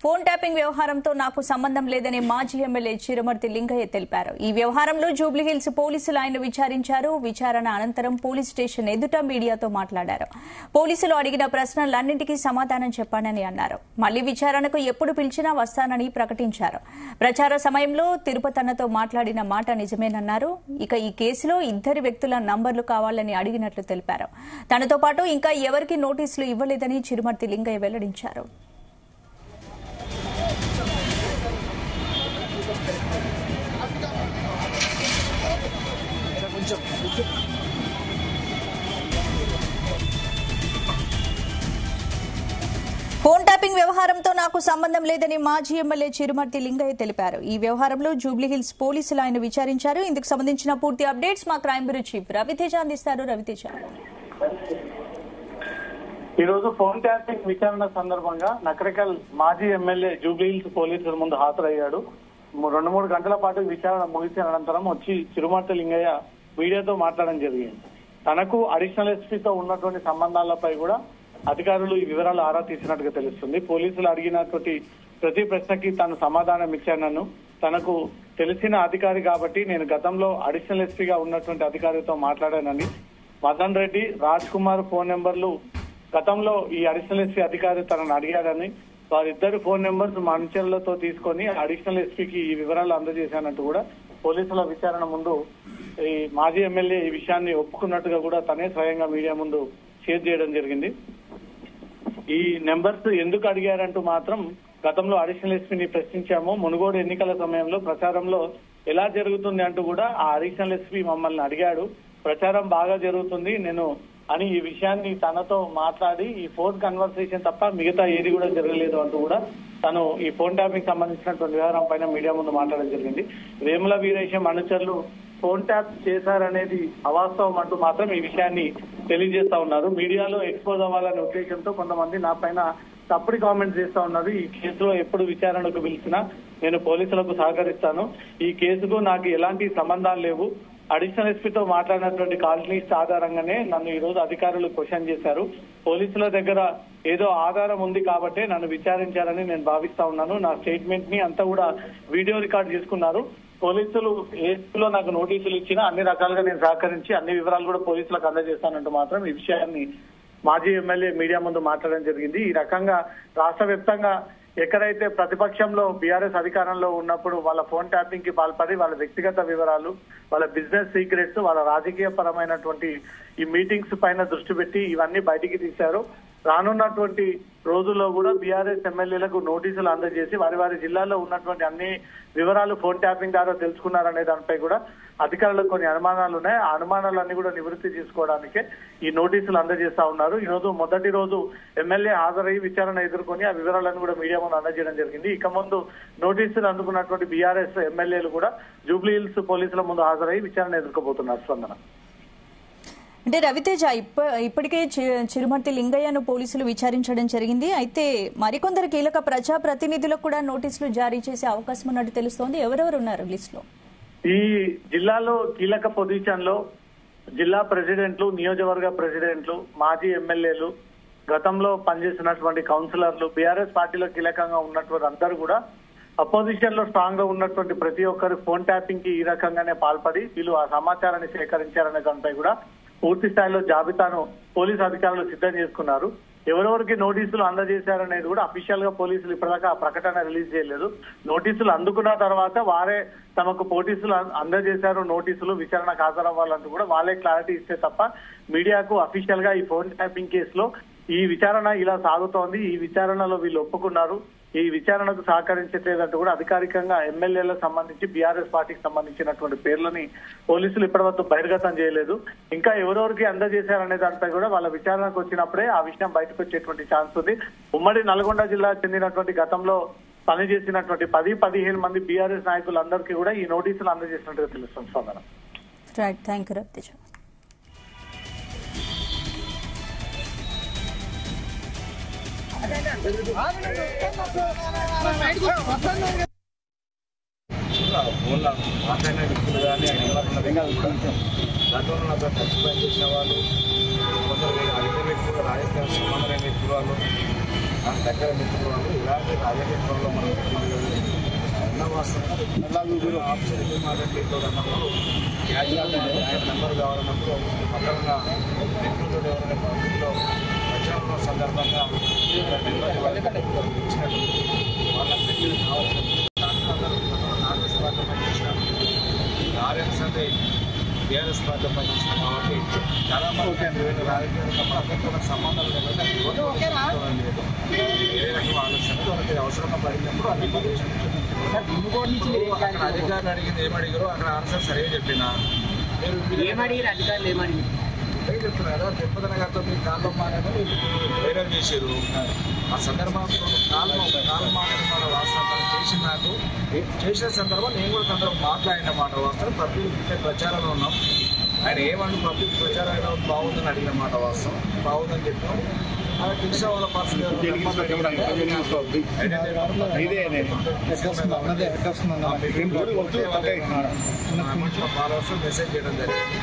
Phone tapping వ్యవహారంతో నాకు సంబంధం లేదని మాజీ ఎమ్మెల్యే చిరుమర్తి లింగయ్య తెలిపారు. ఈ వ్యవహారంలో జూబ్లీహిల్స్ పోలీసులు ఆయన విచారించారు. విచారణ అనంతరం పోలీస్ స్టేషన్ ఎదుట మీడియాతో మాట్లాడారు. పోలీసులు అడిగిన ప్రశ్నలన్నింటికీ సమాధానం చెప్పానని అన్నారు. మళ్లీ విచారణకు ఎప్పుడు పిలిచినా వస్తానని ప్రకటించారు. ప్రచార సమయంలో తిరుపతన్నతో మాట్లాడిన మాట నిజమేనన్నారు. ఇక ఈ కేసులో ఇద్దరు వ్యక్తుల నంబర్లు కావాలని అడిగినట్లు తెలిపారు. తనతో పాటు ఇంకా ఎవరికీ నోటీసులు ఇవ్వలేదని చిరుమర్తి లింగయ్య వెల్లడించారు. ఫోన్ ట్యాపింగ్ వ్యవహారంతో నాకు సంబంధం లేదని మాజీ ఎమ్మెల్యే చిరుమర్తి లింగయ్య తెలిపారు. ఈ వ్యవహారంలో జూబ్లీహిల్స్ పోలీసులు ఆయన విచారించారు. ఇందుకు సంబంధించిన పూర్తి అప్డేట్స్ మా క్రైమ్ బ్యూరో చీఫ్ రవితేజ అందిస్తారు. రవితేజ, ఈ రోజు ఫోన్ ట్యాపింగ్ విచారణ సందర్భంగా నకరికల్ మాజీ ఎమ్మెల్యే జూబ్లీహిల్స్ పోలీసుల ముందు హాజరయ్యాడు. 2-3 గంటల పాటు విచారణ ముగిసిన అనంతరం వచ్చి చిరుమర్తి లింగయ్య మీడియాతో మాట్లాడడం జరిగింది. తనకు అడిషనల్ ఎస్పీతో ఉన్నటువంటి సంబంధాలపై కూడా అధికారులు ఈ వివరాలు ఆరా తీసినట్టుగా తెలుస్తుంది. పోలీసులు అడిగినటువంటి ప్రతి ప్రశ్నకి తాను సమాధానం ఇచ్చానను, తనకు తెలిసిన అధికారి కాబట్టి నేను గతంలో అడిషనల్ ఎస్పీగా ఉన్నటువంటి అధికారితో మాట్లాడానని, మదన్ రెడ్డి, రాజ్ కుమార్ ఫోన్ నెంబర్లు గతంలో ఈ అడిషనల్ ఎస్పీ అధికారి తనను అడిగాడని, వారిద్దరు ఫోన్ నెంబర్స్ మా అనుచరులతో తీసుకొని అడిషనల్ ఎస్పీకి ఈ వివరాలు అందజేశానంటూ కూడా పోలీసుల విచారణ ముందు ఈ మాజీ ఎమ్మెల్యే ఈ విషయాన్ని ఒప్పుకున్నట్టుగా కూడా తనే స్వయంగా మీడియా ముందు షేర్ చేయడం జరిగింది. ఈ నెంబర్స్ ఎందుకు అడిగారంటూ మాత్రం గతంలో అడిషనల్ ఎస్పీని ప్రశ్నించాము. మునుగోడు ఎన్నికల సమయంలో ప్రచారంలో ఎలా జరుగుతుంది అంటూ కూడా ఆ అడిషనల్ ఎస్పీ మమ్మల్ని అడిగాడు. ప్రచారం బాగా జరుగుతుంది నేను అని ఈ విషయాన్ని తనతో మాట్లాడి ఈ ఫోన్ కన్వర్సేషన్ తప్ప మిగతా ఏది కూడా జరగలేదు అంటూ కూడా తను ఈ ఫోన్ ట్యాపింగ్ సంబంధించినటువంటి వ్యవహారం పైన మీడియా ముందు మాట్లాడడం జరిగింది. వేముల వీరేశం అనుచరులు ఫోన్ ట్యాప్ చేశారనేది అవాస్తవం అంటూ మాత్రం ఈ విషయాన్ని తెలియజేస్తా ఉన్నారు. మీడియాలో ఎక్స్పోజ్ అవ్వాలనే ఉద్దేశంతో కొంతమంది నా పైన తప్పుడు కామెంట్స్ చేస్తా ఉన్నారు. ఈ కేసులో ఎప్పుడు విచారణకు పిలిచినా నేను పోలీసులకు సహకరిస్తాను. ఈ కేసుకు నాకు ఎలాంటి సంబంధాలు లేవు. అడిషనల్ ఎస్పీతో మాట్లాడినటువంటి కాల్ లిస్ట్ ఆధారంగానే నన్ను ఈ రోజు అధికారులు క్వశ్చన్ చేశారు. పోలీసుల దగ్గర ఏదో ఆధారం ఉంది కాబట్టి నన్ను విచారించాలని నేను భావిస్తా ఉన్నాను. నా స్టేట్మెంట్ ని అంతా కూడా వీడియో రికార్డ్ చేసుకున్నారు. పోలీసులు ఏలో నాకు నోటీసులు ఇచ్చినా అన్ని రకాలుగా నేను సహకరించి అన్ని వివరాలు కూడా పోలీసులకు అందజేస్తానంటూ మాత్రం ఈ విషయాన్ని మాజీ ఎమ్మెల్యే మీడియా ముందు మాట్లాడడం జరిగింది. ఈ రకంగా రాష్ట్ర వ్యాప్తంగా ఎక్కడైతే ప్రతిపక్షంలో బీఆర్ఎస్ అధికారంలో ఉన్నప్పుడు వాళ్ళ ఫోన్ ట్యాపింగ్ కి పాల్పడి వాళ్ళ వ్యక్తిగత వివరాలు, వాళ్ళ బిజినెస్ సీక్రెట్స్, వాళ్ళ రాజకీయ పరమైనటువంటి ఈ మీటింగ్స్ పైన దృష్టి పెట్టి ఇవన్నీ బయటికి తీశారు. రానున్నటువంటి రోజుల్లో కూడా బీఆర్ఎస్ ఎమ్మెల్యేలకు నోటీసులు అందజేసి వారి జిల్లాలో ఉన్నటువంటి అన్ని వివరాలు ఫోన్ ట్యాపింగ్ ద్వారా తెలుసుకున్నారనే దానిపై కూడా అధికారులకు కొన్ని అనుమానాలు ఉన్నాయి. ఆ అనుమానాలన్నీ కూడా నివృత్తి చేసుకోవడానికే ఈ నోటీసులు అందజేస్తా ఉన్నారు. ఈ రోజు మొదటి రోజు ఎమ్మెల్యే హాజరయ్యి విచారణ ఎదుర్కొని ఆ వివరాలను కూడా మీడియా ముందు అందజేయడం జరిగింది. ఇక ముందు నోటీసులు అందుకున్నటువంటి బీఆర్ఎస్ ఎమ్మెల్యేలు కూడా జూబ్లీహిల్స్ పోలీసుల ముందు హాజరయ్యి విచారణ ఎదుర్కోబోతున్నారు. స్పందన అంటే రవితేజ, ఇప్పటికే చిరుమర్తి లింగయ్యను పోలీసులు విచారించడం జరిగింది. అయితే మరికొందరు కీలక ప్రజా ప్రతినిధులకు కూడా నోటీసులు జారీ చేసే అవకాశం ఉన్నట్టు తెలుస్తోంది. ఎవరెవరు ఉన్నారు లిస్ట్ లో? ఈ జిల్లాలో కీలక పొజిషన్ లో జిల్లా ప్రెసిడెంట్లు, నియోజకవర్గ ప్రెసిడెంట్లు, మాజీ ఎమ్మెల్యేలు, గతంలో పనిచేసినటువంటి కౌన్సిలర్లు, బీఆర్ఎస్ పార్టీలో కీలకంగా ఉన్నటువంటి అందరూ కూడా అపోజిషన్ లో స్ట్రాంగ్ గా ఉన్నటువంటి ప్రతి ఒక్కరు ఫోన్ ట్యాపింగ్ కి ఈ రకంగానే పాల్పడి వీళ్ళు ఆ సమాచారాన్ని సేకరించారనే దానిపై కూడా పూర్తి స్థాయిలో జాబితాను పోలీసు అధికారులు సిద్ధం చేసుకున్నారు. ఎవరెవరికి నోటీసులు అందజేశారనేది కూడా అఫీషియల్ గా పోలీసులు ఇప్పటిదాకా ఆ ప్రకటన రిలీజ్ చేయలేదు. నోటీసులు అందుకున్న తర్వాత వారే తమకు నోటీసులు అందజేశారు, నోటీసులు విచారణకు హాజరవ్వాలంటూ కూడా వాళ్ళే క్లారిటీ ఇస్తే తప్ప మీడియాకు అఫీషియల్ గా ఈ ఫోన్ ట్యాపింగ్ కేసులో ఈ విచారణ ఇలా సాగుతోంది, ఈ విచారణలో వీళ్ళు ఒప్పుకున్నారు, ఈ విచారణకు సహకరించట్లేదంటూ కూడా అధికారికంగా ఎమ్మెల్యేలకు సంబంధించి బీఆర్ఎస్ పార్టీకి సంబంధించినటువంటి పేర్లని పోలీసులు ఇప్పటివరకు బహిర్గతం చేయలేదు. ఇంకా ఎవరెవరికి అందజేశారనే దానిపై కూడా వాళ్ళ విచారణకు వచ్చినప్పుడే ఆ విషయం బయటకు వచ్చేటువంటి ఛాన్స్ ఉంది. ఉమ్మడి నల్గొండ జిల్లా చెందినటువంటి గతంలో పనిచేసినటువంటి 10-15 మంది బీఆర్ఎస్ నాయకులందరికీ కూడా ఈ నోటీసులు అందజేసినట్టుగా తెలుస్తుంది. స్పందన. Right, thank you Raviteja. ఫోన్లో మాట్లాడిన వ్యక్తులు కానీ గతంలో నాతో టచ్ చేసిన వాళ్ళు, కొందరు అధిక వ్యక్తులు, రాజకీయ సంబంధమైన వ్యక్తులు వాళ్ళు, నాకు దగ్గర మిత్రులు వాళ్ళు ఇలాంటి రాజకీయంలో మనం ఆప్షన్ మాట్లాడేటప్పుడు ఆయన నెంబర్ కావాలన్నప్పుడు పక్కన మిత్రులతో ఎవరైనా పబ్లిక్లో ప్రచారంలో సందర్భంగా ఇచ్చినట్టు వాళ్ళందరికీ కావాల్సిన కాంగ్రెస్ పార్టీ పనిచేసినారు, ఆర్ఎస్ అంటే టీఆర్ఎస్ పార్టీ పనిచేసినాం కాబట్టి చాలా మంది రాజకీయాలకు అప్పటితో సంబంధాలు లేకపోతే లేదు, వేరే రకం ఆలోచన వాళ్ళకి అవసరంగా పడినప్పుడు అక్కడ అధికారులు అడిగింది ఏమడిగారో అక్కడ ఆన్సర్ సరిగా చెప్పినా ఏమడిగారు అధికారులు ఏమడిగారు చెప్తున్నారు కదా. తిరుపతి గారితో మీరు కాలం మానేమని వైరల్ చేశారు. ఆ సందర్భంలో కాలం మానే వాస్తవం చేసిన నాకు చేసిన సందర్భం నేను కూడా తనతో మాట్లాడిన మాట వాస్తవం. పబ్లిక్ ప్రచారంలో ఉన్నాం. ఆయన ఏమన్నా పబ్లిక్ ప్రచారం అయినా బాగుందని అడిగిన మాట వాస్తవం. బాగుందని చెప్పాం. అలా కృష్ణ వాళ్ళ పర్సన్ ఫాలోవర్స్ మెసేజ్ చేయడం జరిగింది.